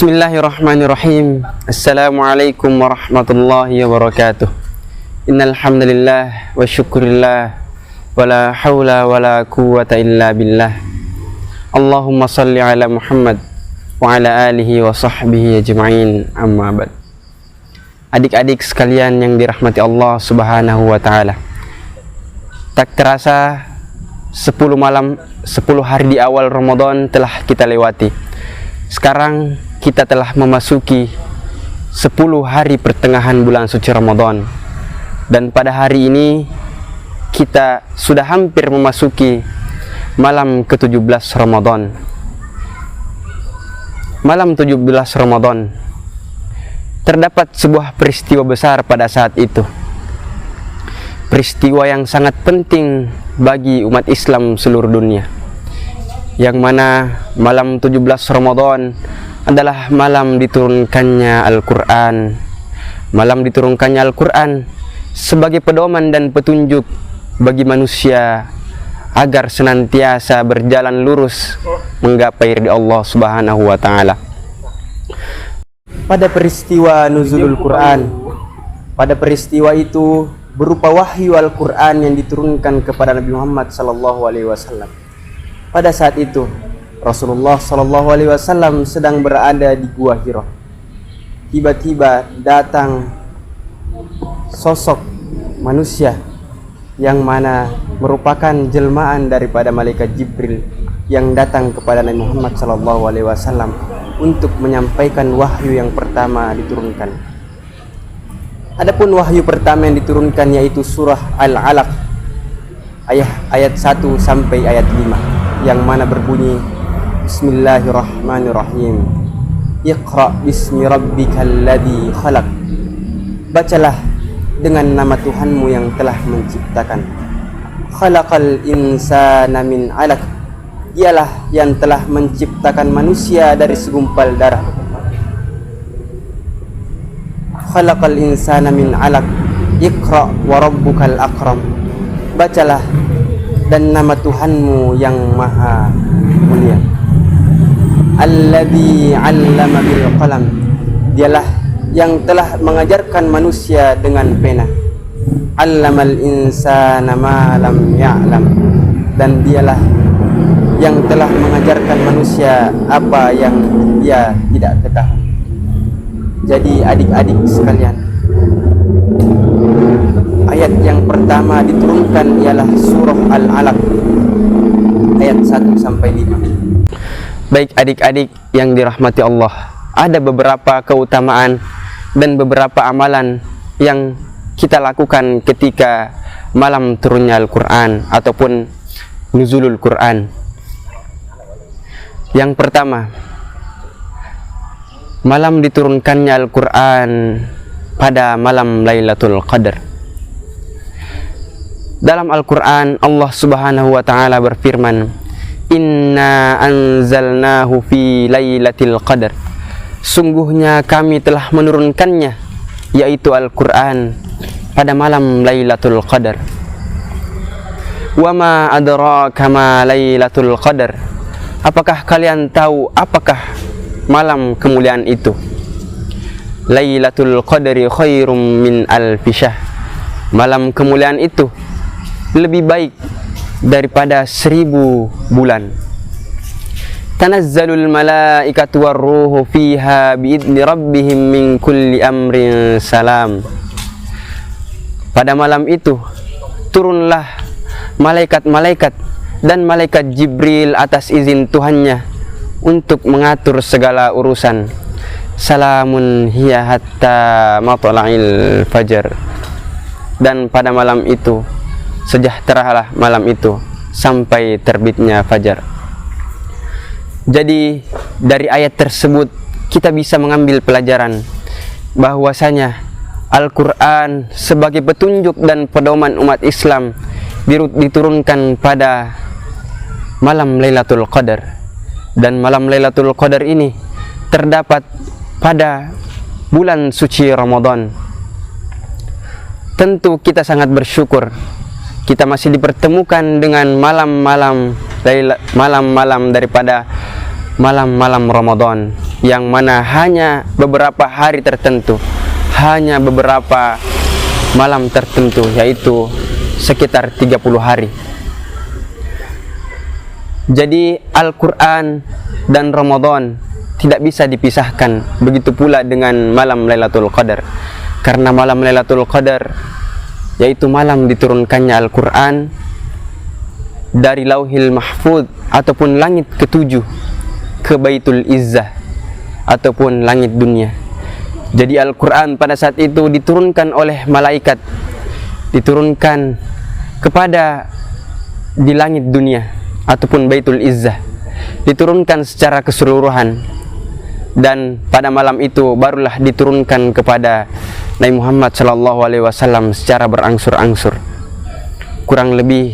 Bismillahirrahmanirrahim. Assalamualaikum warahmatullahi wabarakatuh. Innal hamdalillah wa syukurillah wa la haula wa la quwwata illa billah. Allahumma salli ala Muhammad wa ala alihi wa sahbihi ajma'in, amma ba'd. Adik-adik sekalian yang dirahmati Allah Subhanahu wa taala. Tak terasa 10 hari di awal Ramadan telah kita lewati. Sekarang kita telah memasuki 10 hari pertengahan bulan suci Ramadan. Dan pada hari ini kita sudah hampir memasuki malam ke-17 Ramadan. Malam 17 Ramadan. Terdapat sebuah peristiwa besar pada saat itu. Peristiwa yang sangat penting bagi umat Islam seluruh dunia. Yang mana malam 17 Ramadan adalah malam diturunkannya Al-Quran. Malam diturunkannya Al-Quran sebagai pedoman dan petunjuk bagi manusia agar senantiasa berjalan lurus menggapai ridha Allah Subhanahu wa taala. Pada peristiwa nuzulul Quran, pada peristiwa itu berupa wahyu Al-Quran yang diturunkan kepada Nabi Muhammad SAW. Pada saat itu Rasulullah SAW sedang berada di Gua Hira. Tiba-tiba datang sosok manusia yang mana merupakan jelmaan daripada malaikat Jibril yang datang kepada Nabi Muhammad SAW untuk menyampaikan wahyu yang pertama diturunkan. Adapun wahyu pertama yang diturunkan yaitu surah Al-Alaq ayat 1 sampai ayat 5 yang mana berbunyi, Bismillahirrahmanirrahim. Iqra bismi rabbikal ladzi khalaq. Bacalah dengan nama Tuhanmu yang telah menciptakan. Khalaqal insana min 'alaq. Dialah yang telah menciptakan manusia dari segumpal darah. Khalaqal insana min 'alaq. Iqra wa rabbukal akram. Bacalah dan nama Tuhanmu yang maha mulia. Alladzi 'allama bil qalam. Dialah yang telah mengajarkan manusia dengan pena. 'Allamal insana ma lam ya'lam. Dan dialah yang telah mengajarkan manusia apa yang dia tidak ketahui. Jadi adik-adik sekalian, ayat yang pertama diturunkan ialah surah Al-Alaq ayat 1 sampai 5. Baik adik-adik yang dirahmati Allah, ada beberapa keutamaan dan beberapa amalan yang kita lakukan ketika malam turunnya Al-Quran ataupun nuzulul Quran. Yang pertama, malam diturunkannya Al-Quran pada malam Lailatul Qadar. Dalam Al-Quran Allah Subhanahu wa taala berfirman, Inna anzalnahu fi lailatul qadar. Sungguhnya kami telah menurunkannya, yaitu Al-Quran, pada malam Lailatul Qadar. Wa ma adraka ma Lailatul Qadar. Apakah kalian tahu apakah malam kemuliaan itu? Lailatul Qadri khairum min alfi syahr. Malam kemuliaan itu lebih baik daripada 1000 bulan. Tanazzalul malaikatu warruhu fiha biidni rabbihim min kulli amrin salam. Pada malam itu turunlah malaikat-malaikat dan malaikat Jibril atas izin Tuhannya untuk mengatur segala urusan. Salamun hiya hatta matla'il fajar. Dan pada malam itu sejahteralah malam itu sampai terbitnya fajar. Jadi dari ayat tersebut kita bisa mengambil pelajaran bahwasanya Al-Quran sebagai petunjuk dan pedoman umat Islam diturunkan pada malam Lailatul Qadar. Dan malam Lailatul Qadar ini terdapat pada bulan suci Ramadan. Tentu kita sangat bersyukur kita masih dipertemukan dengan malam-malam daripada malam-malam Ramadan, yang mana hanya beberapa hari tertentu, hanya beberapa malam tertentu, yaitu sekitar 30 hari. Jadi Al-Quran dan Ramadan tidak bisa dipisahkan. Begitu pula dengan malam Lailatul Qadar, karena malam Lailatul Qadar yaitu malam diturunkannya Al-Quran dari Lauhil Mahfuz ataupun langit ketujuh ke Baitul Izzah ataupun langit dunia. Jadi Al-Quran pada saat itu diturunkan oleh malaikat, diturunkan kepada di langit dunia ataupun Baitul Izzah, diturunkan secara keseluruhan, dan pada malam itu barulah diturunkan kepada Nabi Muhammad SAW secara berangsur-angsur, kurang lebih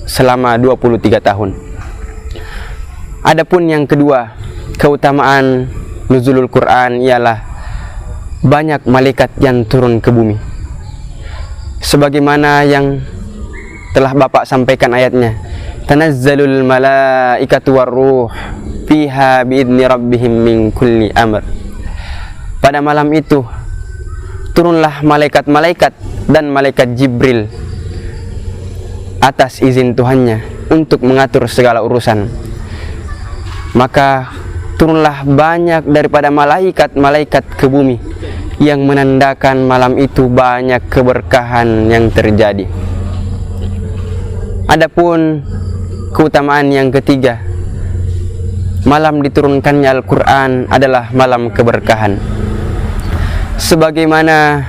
selama 23 tahun. Adapun yang kedua, keutamaan nuzulul Quran ialah banyak malaikat yang turun ke bumi, sebagaimana yang telah Bapak sampaikan ayatnya, tanazzalul malaikatu warruh fiha biidni rabbihim min kulli amr. Pada malam itu turunlah malaikat-malaikat dan malaikat Jibril atas izin Tuhannya untuk mengatur segala urusan. Maka turunlah banyak daripada malaikat-malaikat ke bumi, yang menandakan malam itu banyak keberkahan yang terjadi. Adapun keutamaan yang ketiga, malam diturunkannya Al-Quran adalah malam keberkahan, sebagaimana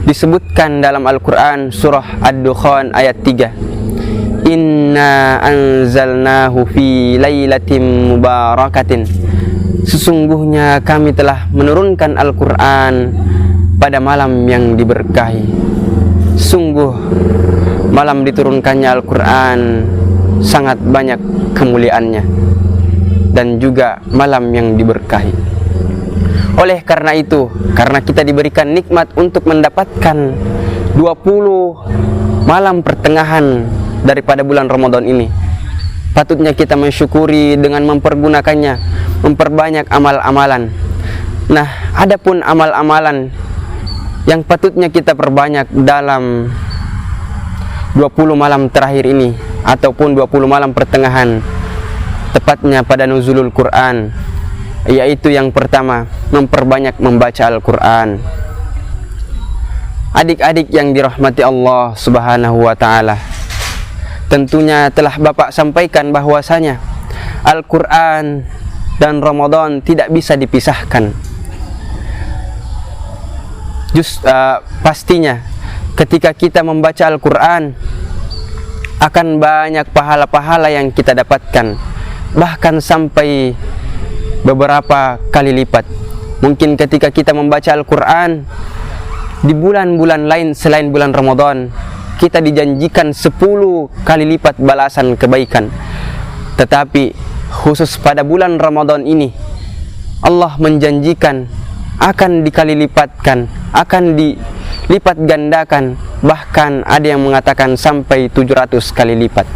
disebutkan dalam Al-Quran surah Ad-Dukhan ayat 3, inna anzalnahu fi lailatin mubarakatin, sesungguhnya kami telah menurunkan Al-Quran pada malam yang diberkahi. Sungguh malam diturunkannya Al-Quran sangat banyak kemuliaannya, dan juga malam yang diberkahi. Oleh karena itu, karena kita diberikan nikmat untuk mendapatkan 20 malam pertengahan daripada bulan Ramadan ini, patutnya kita mensyukuri dengan mempergunakannya, memperbanyak amal-amalan. Nah, adapun amal-amalan yang patutnya kita perbanyak dalam 20 malam terakhir ini ataupun 20 malam pertengahan, tepatnya pada nuzulul Quran, yaitu yang pertama, memperbanyak membaca Al-Quran. Adik-adik yang dirahmati Allah Subhanahu wa ta'ala, tentunya telah Bapak sampaikan bahwasanya Al-Quran dan Ramadan tidak bisa dipisahkan. Pastinya ketika kita membaca Al-Quran akan banyak pahala-pahala yang kita dapatkan, bahkan sampai beberapa kali lipat. Mungkin ketika kita membaca Al-Quran di bulan-bulan lain selain bulan Ramadan, kita dijanjikan 10 kali lipat balasan kebaikan. Tetapi khusus pada bulan Ramadan ini, Allah menjanjikan akan dikali lipatkan, akan dilipat gandakan, bahkan ada yang mengatakan sampai 700 kali lipat.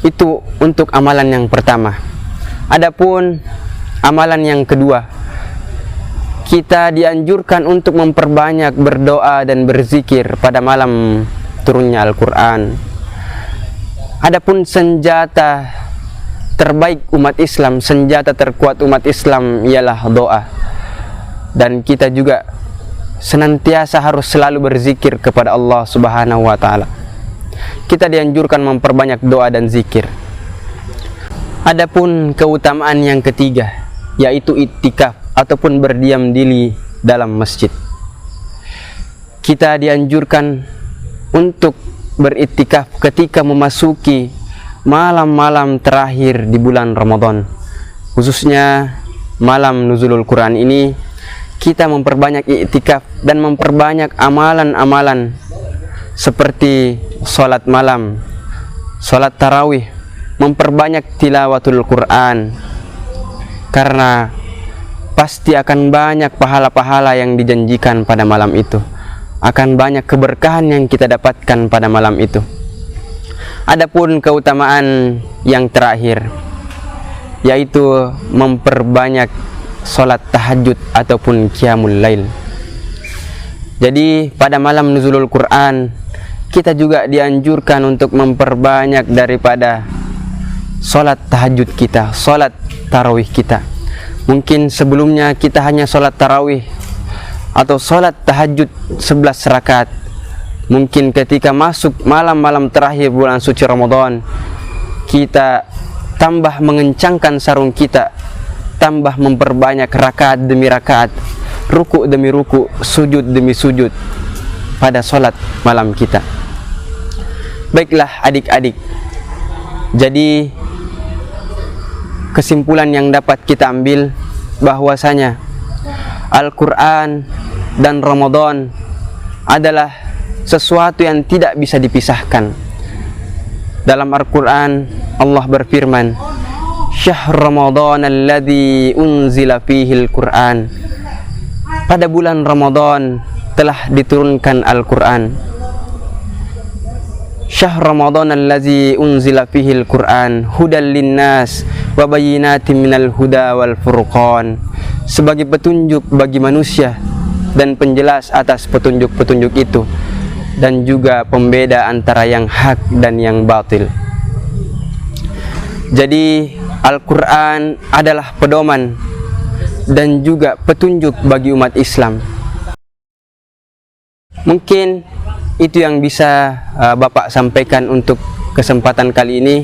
Itu untuk amalan yang pertama. Adapun amalan yang kedua, kita dianjurkan untuk memperbanyak berdoa dan berzikir pada malam turunnya Al-Quran. Adapun senjata terbaik umat Islam, senjata terkuat umat Islam ialah doa. Dan kita juga senantiasa harus selalu berzikir kepada Allah Subhanahu wa ta'ala. Kita dianjurkan memperbanyak doa dan zikir. Adapun keutamaan yang ketiga, yaitu iktikaf ataupun berdiam diri dalam masjid. Kita dianjurkan untuk beriktikaf ketika memasuki malam-malam terakhir di bulan Ramadan, khususnya malam nuzulul Quran ini. Kita memperbanyak iktikaf dan memperbanyak amalan-amalan seperti sholat malam, sholat tarawih, memperbanyak tilawatul Quran, karena pasti akan banyak pahala-pahala yang dijanjikan pada malam itu, akan banyak keberkahan yang kita dapatkan pada malam itu. Adapun keutamaan yang terakhir, yaitu memperbanyak sholat tahajud ataupun qiyamul lail. Jadi pada malam nuzulul Quran, kita juga dianjurkan untuk memperbanyak daripada sholat tahajud kita, sholat tarawih kita. Mungkin sebelumnya kita hanya sholat tarawih atau sholat tahajud 11 rakaat. Mungkin ketika masuk malam-malam terakhir bulan suci Ramadan, kita tambah mengencangkan sarung kita, tambah memperbanyak rakaat demi rakaat, ruku demi ruku, sujud demi sujud pada sholat malam kita. Baiklah adik-adik, jadi kesimpulan yang dapat kita ambil bahwasanya Al-Quran dan Ramadan adalah sesuatu yang tidak bisa dipisahkan. Dalam Al-Quran Allah berfirman, "Syahr Ramadan alladzi unzila fihi al-Quran." Pada bulan Ramadan telah diturunkan Al-Quran. Syahr Ramadan alladzi unzila fihi al-Quran hudal linnas wa bayyinatin minal huda wal furqan, sebagai petunjuk bagi manusia dan penjelas atas petunjuk-petunjuk itu, dan juga pembeda antara yang hak dan yang batil. Jadi Al-Quran adalah pedoman dan juga petunjuk bagi umat Islam. Mungkin itu yang bisa Bapak sampaikan untuk kesempatan kali ini.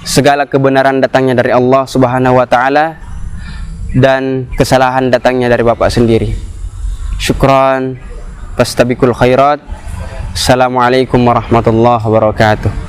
Segala kebenaran datangnya dari Allah Subhanahu wa Ta'ala, dan kesalahan datangnya dari Bapak sendiri. Syukran, fastabiqul khairat. Assalamualaikum warahmatullahi wabarakatuh.